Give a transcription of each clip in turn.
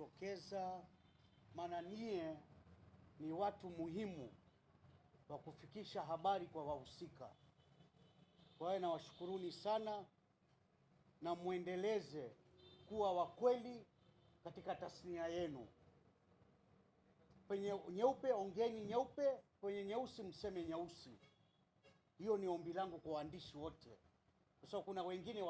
kujitokeza, maana nyie ni watu muhimu wa kufikisha habari kwa wahusika. Kwa hiyo nawashukuruni sana na muendeleze kuwa wakweli katika tasnia yenu. Kwenye nyeupe ongeeni nyeupe, kwenye nyeusi mseme nyeusi. Hiyo ni ombi langu kwa waandishi wote, kwa sababu kuna wengine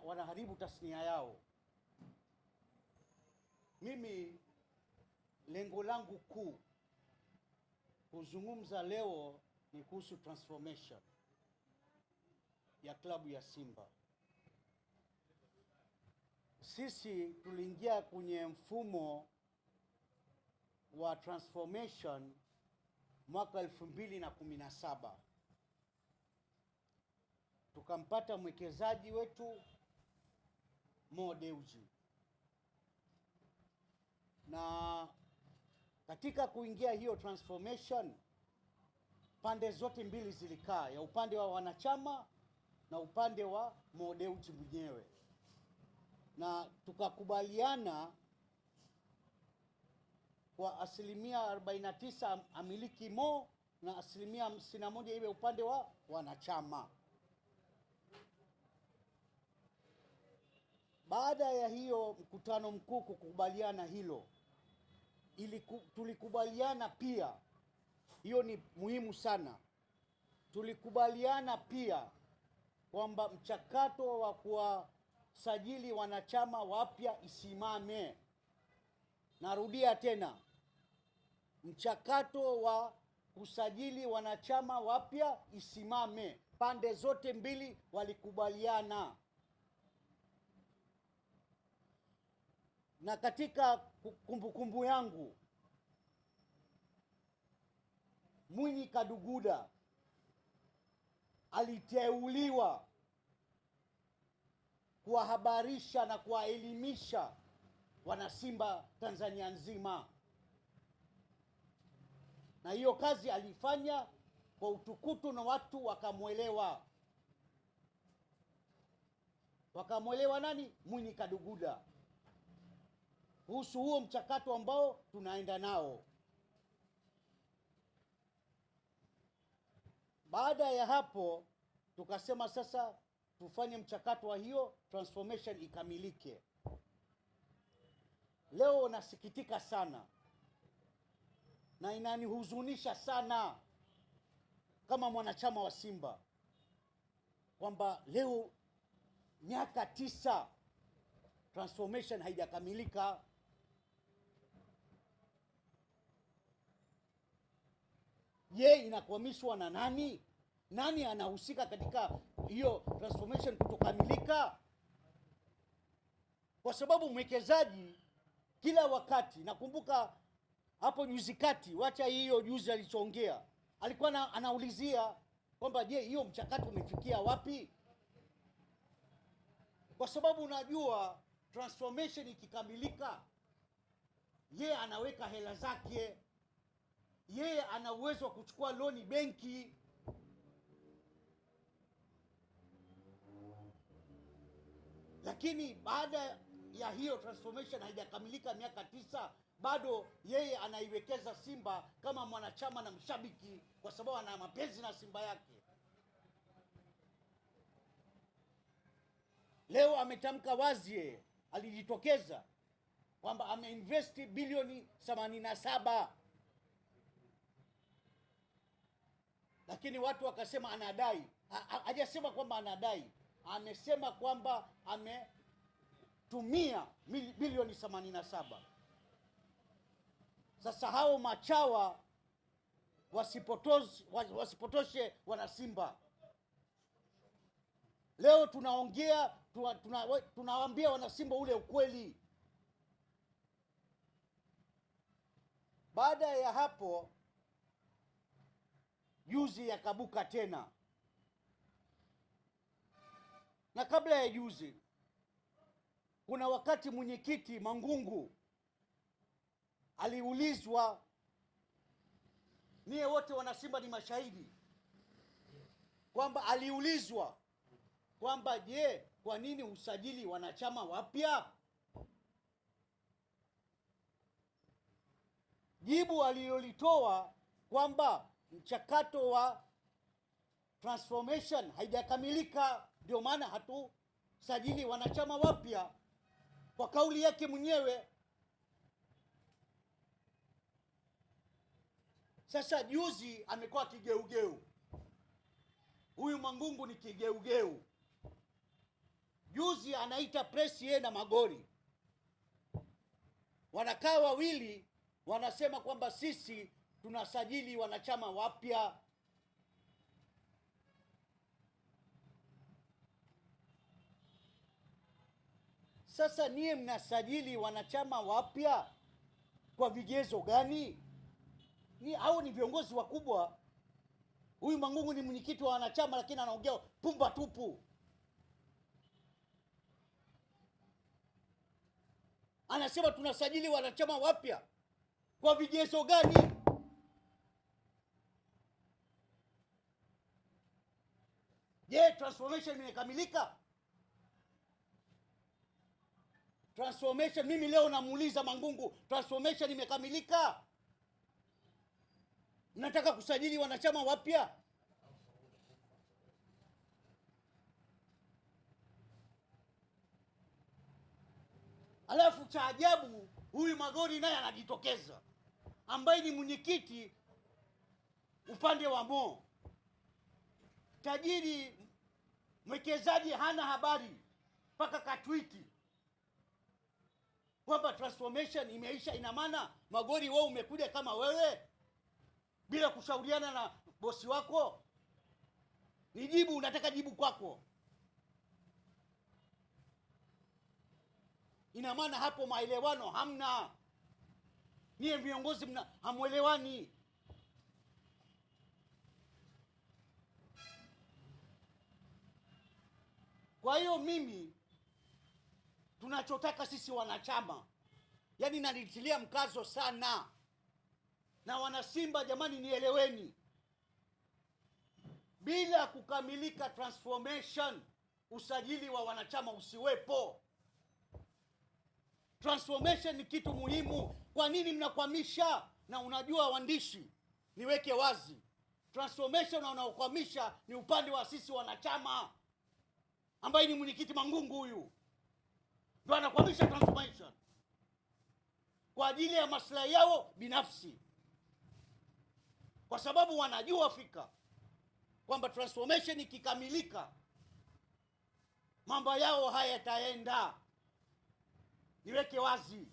wanaharibu tasnia yao. Mimi lengo langu kuu kuzungumza leo ni kuhusu transformation ya klabu ya Simba. Sisi tuliingia kwenye mfumo wa transformation mwaka 2017. Tukampata mwekezaji wetu Mo Dewji, na katika kuingia hiyo transformation pande zote mbili zilikaa, ya upande wa wanachama na upande wa Mo Dewji mwenyewe, na tukakubaliana kwa asilimia 49 amiliki Mo na asilimia 51 iwe upande wa wanachama. Baada ya hiyo mkutano mkuu kukubaliana hilo, tulikubaliana pia, hiyo ni muhimu sana, tulikubaliana pia kwamba mchakato wa kuwasajili wanachama wapya isimame. Narudia tena, mchakato wa kusajili wanachama wapya isimame. Pande zote mbili walikubaliana. Na katika kumbukumbu yangu, Mwinyi Kaduguda aliteuliwa kuwahabarisha na kuwaelimisha wanasimba Tanzania nzima, na hiyo kazi alifanya kwa utukutu na watu wakamwelewa. Wakamwelewa nani? Mwinyi Kaduguda, kuhusu huo mchakato ambao tunaenda nao. Baada ya hapo tukasema sasa tufanye mchakato wa hiyo transformation ikamilike. Leo nasikitika sana na inanihuzunisha sana kama mwanachama wa Simba kwamba leo miaka 9 transformation haijakamilika. Je, inakwamishwa na nani? Nani anahusika katika hiyo transformation kutokamilika? Kwa sababu mwekezaji kila wakati, nakumbuka hapo juzi kati, wacha hiyo juzi alichoongea, alikuwa anaulizia kwamba je, hiyo mchakato umefikia wapi? Kwa sababu unajua transformation ikikamilika, yeye anaweka hela zake, yeye ana uwezo wa kuchukua loni benki. Lakini baada ya hiyo transformation haijakamilika miaka 9, bado yeye anaiwekeza Simba kama mwanachama na mshabiki, kwa sababu ana mapenzi na Simba yake. Leo ametamka wazi, alijitokeza kwamba ameinvesti bilioni 87, lakini watu wakasema anadai. Hajasema kwamba anadai, amesema kwamba ametumia bilioni 87. Sasa hao machawa wasipotoshe wanasimba. Leo tunaongea, tunawaambia wanasimba ule ukweli. Baada ya hapo juzi yakabuka tena, na kabla ya juzi kuna wakati mwenyekiti Mangungu aliulizwa, nie wote wanasimba ni mashahidi, kwamba aliulizwa kwamba je, kwa nini usajili wanachama wapya? jibu alilolitoa kwamba mchakato wa transformation haijakamilika, ndio maana hatusajili wanachama wapya, kwa kauli yake mwenyewe. Sasa juzi amekuwa kigeugeu. Huyu Mangungu ni kigeugeu. Juzi anaita press yeye na Magori, wanakaa wawili, wanasema kwamba sisi tunasajili wanachama wapya. Sasa niye mnasajili wanachama wapya kwa vigezo gani? Hao ni viongozi wakubwa. Huyu Mangungu ni mwenyekiti wa wanachama, lakini anaongea pumba tupu. Anasema tunasajili wanachama wapya kwa vigezo gani? Je, transformation imekamilika? Transformation, mimi leo namuuliza Mangungu, transformation imekamilika? Nataka kusajili wanachama wapya. Alafu cha ajabu, huyu Magori naye anajitokeza, ambaye ni mwenyekiti upande wa Mo. Tajiri mwekezaji hana habari, mpaka katwiti kwamba transformation imeisha. Ina maana Magori, wewe umekuja kama wewe bila kushauriana na bosi wako? Nijibu, unataka jibu kwako. Ina maana hapo maelewano hamna, niye viongozi hamuelewani. Kwa hiyo mimi, tunachotaka sisi wanachama, yani nalitilia mkazo sana, na wanasimba jamani, nieleweni, bila kukamilika transformation, usajili wa wanachama usiwepo. Transformation ni kitu muhimu. Kwa nini mnakwamisha? Na unajua waandishi, niweke wazi, transformation unaokwamisha ni upande wa sisi wanachama, ambaye ni mwenyekiti Mangungu. Huyu ndio anakwamisha transformation kwa ajili ya maslahi yao binafsi, kwa sababu wanajua fika kwamba transformation ikikamilika mambo yao hayataenda. Niweke wazi,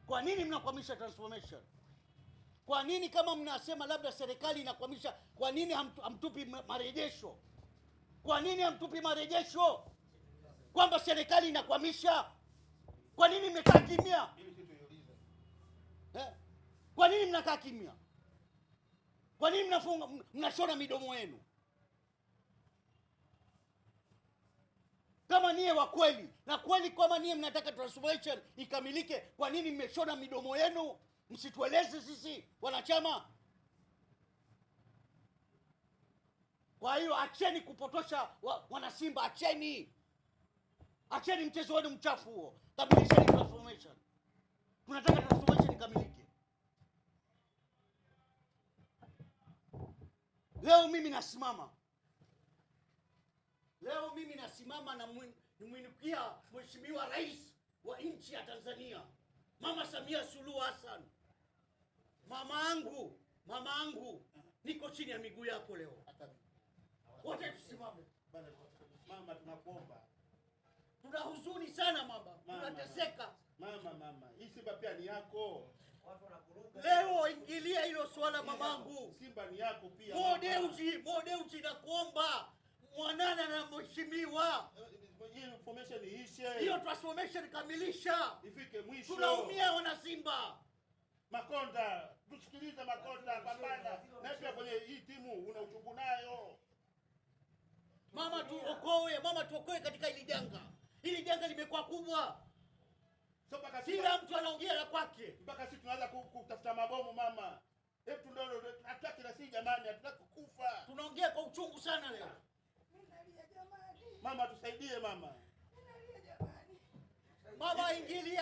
kwa nini mnakwamisha transformation? Kwa nini, kama mnasema labda serikali inakwamisha, kwa nini hamtupi marejesho? Kwa nini hamtupi marejesho kwamba serikali inakwamisha? Kwa nini mmekaa kimya? Kwa nini mnakaa kimya? Kwa nini mnashona midomo yenu? Kama niye wa kweli na kweli, kama niye mnataka transformation ikamilike, kwa nini mmeshona midomo yenu? Msitueleze sisi wanachama. Kwa hiyo acheni kupotosha wanasimba, acheni mchezo wenu mchafu huo. Kamilisheni transformation. Tunataka transformation ikamilike. Leo mimi nasimama na nimwinukia Mheshimiwa Rais wa nchi ya Tanzania, Mama Samia Suluhu Hassan. Mama angu, niko chini ya miguu yako leo. Wote tusimame. Mama, tunakuomba. Tuna huzuni sana mama. Tunateseka. Mama, hii Simba pia ni yako. Leo ingilia hilo swala mamangu. Simba ni yako pia. Modeuji nakuomba. Mwanana na mheshimiwa. Hii information iishe. Hiyo transformation kamilisha. Ifike mwisho. Tunaumia wana Simba. Makonda, tusikilize Makonda, pambana. Na pia kwenye hii timu una uchungu nayo. Mama tuokoe katika hili janga. Hili janga limekuwa kubwa. So kila mtu anaongea la kwake. Mpaka sisi tunaanza kutafuta mabomu mama. Hebu ndio hataki na sisi jamani, hataki kufa. Tunaongea kwa uchungu sana leo. Mama tusaidie mama. Mama ingilia.